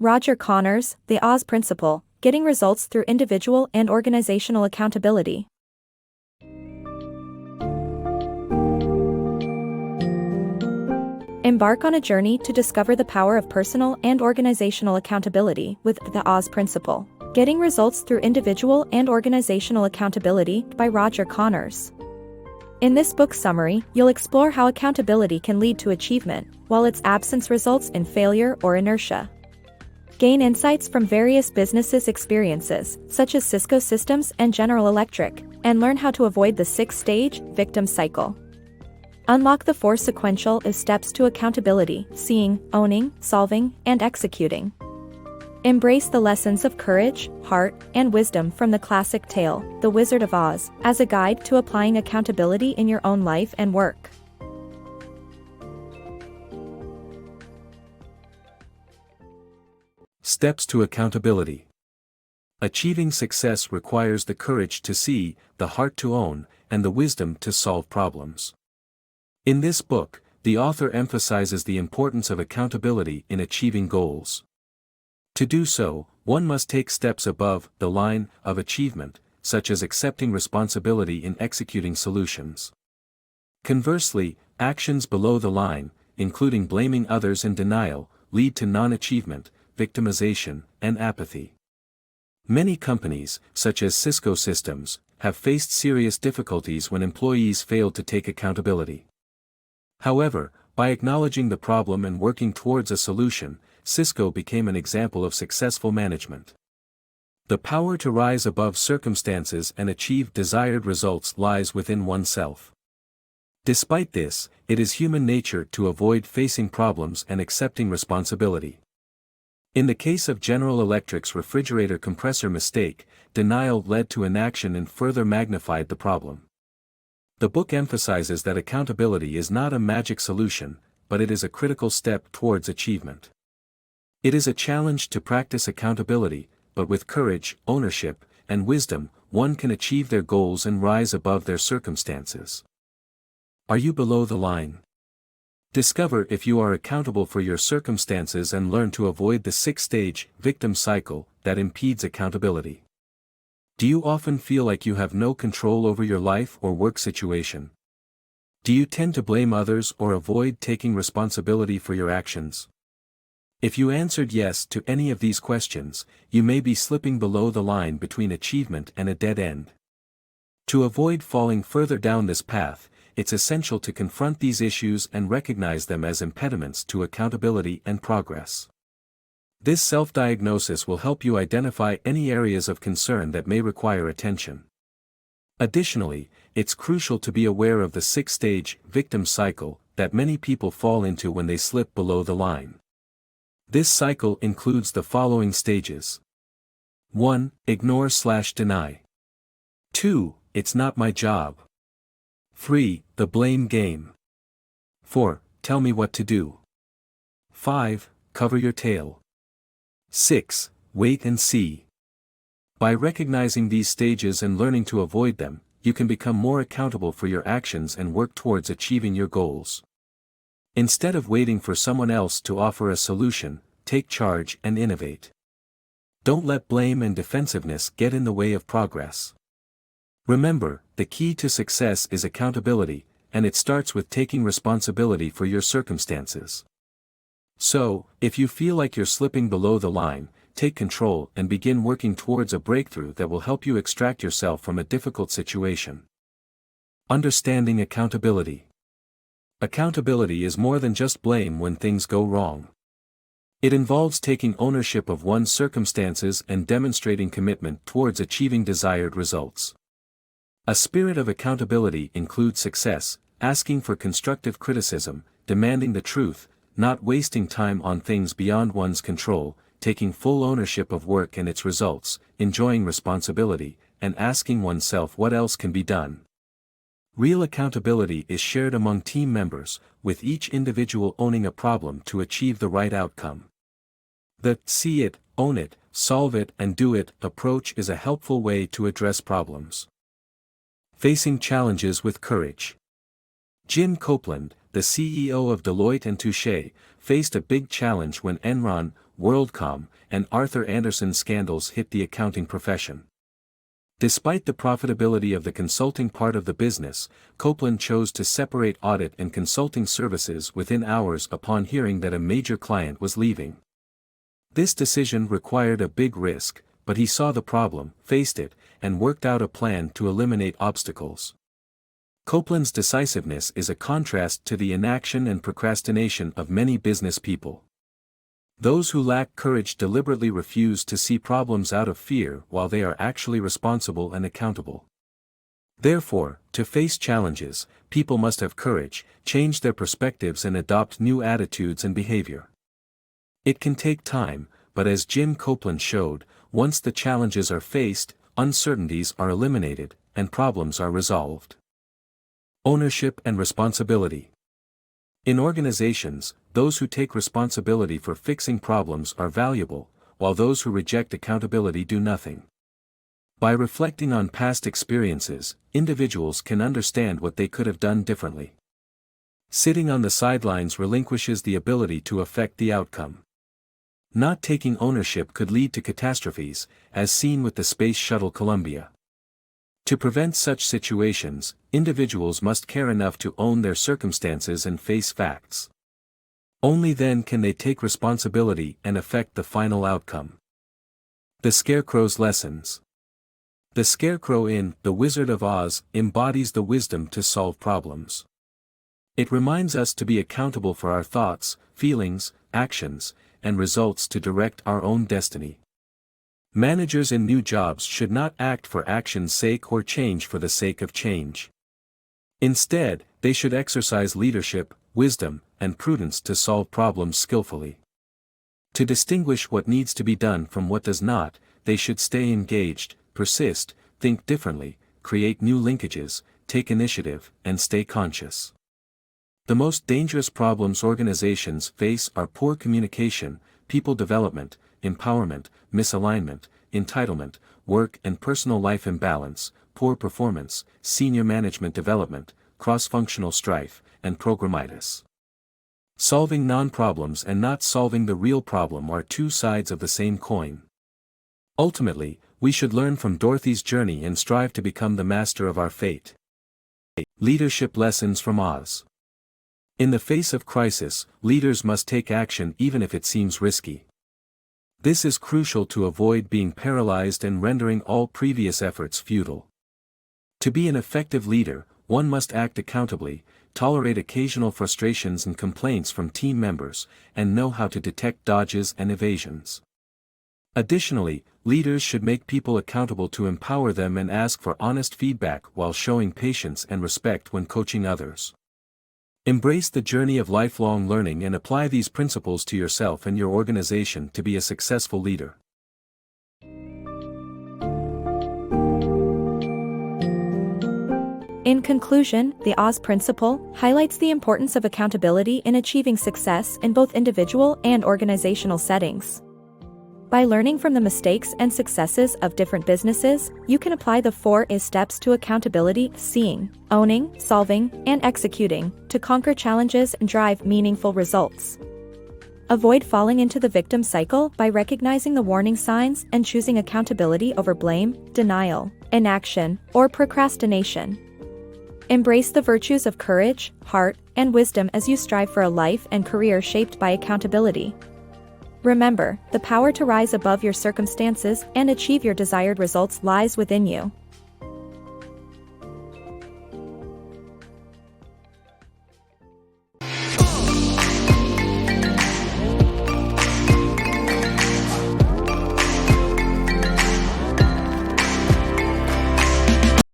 Roger Connors, The Oz Principle, Getting Results Through Individual and Organizational Accountability. Embark on a journey to discover the power of personal and organizational accountability with The Oz Principle, Getting Results Through Individual and Organizational Accountability by Roger Connors. In this book summary, you'll explore how accountability can lead to achievement, while its absence results in failure or inertia. Gain insights from various businesses' experiences, such as Cisco Systems and General Electric, and learn how to avoid the 6-stage victim cycle. Unlock the 4 sequential steps to accountability: seeing, owning, solving, and executing. Embrace the lessons of courage, heart, and wisdom from the classic tale, The Wizard of Oz, as a guide to applying accountability in your own life and work. Steps to accountability. Achieving success requires the courage to see, the heart to own, and the wisdom to solve problems. In this book, the author emphasizes the importance of accountability in achieving goals. To do so, one must take steps above the line of achievement, such as accepting responsibility in executing solutions. Conversely, actions below the line, including blaming others and denial, lead to non-achievement, victimization, and apathy. Many companies, such as Cisco Systems, have faced serious difficulties when employees failed to take accountability. However, by acknowledging the problem and working towards a solution, Cisco became an example of successful management. The power to rise above circumstances and achieve desired results lies within oneself. Despite this, it is human nature to avoid facing problems and accepting responsibility. In the case of General Electric's refrigerator compressor mistake, denial led to inaction and further magnified the problem. The book emphasizes that accountability is not a magic solution, but it is a critical step towards achievement. It is a challenge to practice accountability, but with courage, ownership, and wisdom, one can achieve their goals and rise above their circumstances. Are you below the line? Discover if you are accountable for your circumstances and learn to avoid the 6-stage victim cycle that impedes accountability. Do you often feel like you have no control over your life or work situation? Do you tend to blame others or avoid taking responsibility for your actions? If you answered yes to any of these questions, you may be slipping below the line between achievement and a dead end. To avoid falling further down this path, it's essential to confront these issues and recognize them as impediments to accountability and progress. This self-diagnosis will help you identify any areas of concern that may require attention. Additionally, it's crucial to be aware of the 6-stage victim cycle that many people fall into when they slip below the line. This cycle includes the following stages. 1. Ignore/deny. 2. It's not my job. 3. The blame game. 4. Tell me what to do. 5. Cover your tail. 6. Wait and see. By recognizing these stages and learning to avoid them, you can become more accountable for your actions and work towards achieving your goals. Instead of waiting for someone else to offer a solution, take charge and innovate. Don't let blame and defensiveness get in the way of progress. Remember, the key to success is accountability, and it starts with taking responsibility for your circumstances. So, if you feel like you're slipping below the line, take control and begin working towards a breakthrough that will help you extract yourself from a difficult situation. Understanding accountability. Accountability is more than just blame when things go wrong. It involves taking ownership of one's circumstances and demonstrating commitment towards achieving desired results. A spirit of accountability includes success, asking for constructive criticism, demanding the truth, not wasting time on things beyond one's control, taking full ownership of work and its results, enjoying responsibility, and asking oneself what else can be done. Real accountability is shared among team members, with each individual owning a problem to achieve the right outcome. The see it, own it, solve it and do it approach is a helpful way to address problems. Facing challenges with courage. Jim Copeland, the CEO of Deloitte and Touche, faced a big challenge when Enron, WorldCom, and Arthur Andersen scandals hit the accounting profession. Despite the profitability of the consulting part of the business, Copeland chose to separate audit and consulting services within hours upon hearing that a major client was leaving. This decision required a big risk, but he saw the problem, faced it, and worked out a plan to eliminate obstacles. Copeland's decisiveness is a contrast to the inaction and procrastination of many business people. Those who lack courage deliberately refuse to see problems out of fear while they are actually responsible and accountable. Therefore, to face challenges, people must have courage, change their perspectives and adopt new attitudes and behavior. It can take time, but as Jim Copeland showed, once the challenges are faced, uncertainties are eliminated, and problems are resolved. Ownership and responsibility. In organizations, those who take responsibility for fixing problems are valuable, while those who reject accountability do nothing. By reflecting on past experiences, individuals can understand what they could have done differently. Sitting on the sidelines relinquishes the ability to affect the outcome. Not taking ownership could lead to catastrophes, as seen with the Space Shuttle Columbia. To prevent such situations, individuals must care enough to own their circumstances and face facts. Only then can they take responsibility and affect the final outcome. The Scarecrow's lessons. The Scarecrow in The Wizard of Oz embodies the wisdom to solve problems. It reminds us to be accountable for our thoughts, feelings, actions, and results to direct our own destiny. Managers in new jobs should not act for action's sake or change for the sake of change. Instead, they should exercise leadership, wisdom, and prudence to solve problems skillfully. To distinguish what needs to be done from what does not, they should stay engaged, persist, think differently, create new linkages, take initiative, and stay conscious. The most dangerous problems organizations face are poor communication, people development, empowerment, misalignment, entitlement, work and personal life imbalance, poor performance, senior management development, cross-functional strife, and programitis. Solving non-problems and not solving the real problem are two sides of the same coin. Ultimately, we should learn from Dorothy's journey and strive to become the master of our fate. Leadership lessons from Oz. In the face of crisis, leaders must take action even if it seems risky. This is crucial to avoid being paralyzed and rendering all previous efforts futile. To be an effective leader, one must act accountably, tolerate occasional frustrations and complaints from team members, and know how to detect dodges and evasions. Additionally, leaders should make people accountable to empower them and ask for honest feedback while showing patience and respect when coaching others. Embrace the journey of lifelong learning and apply these principles to yourself and your organization to be a successful leader. In conclusion, the Oz Principle highlights the importance of accountability in achieving success in both individual and organizational settings. By learning from the mistakes and successes of different businesses, you can apply the 4 steps to accountability: seeing, owning, solving, and executing, to conquer challenges and drive meaningful results. Avoid falling into the victim cycle by recognizing the warning signs and choosing accountability over blame, denial, inaction, or procrastination. Embrace the virtues of courage, heart, and wisdom as you strive for a life and career shaped by accountability. Remember, the power to rise above your circumstances and achieve your desired results lies within you.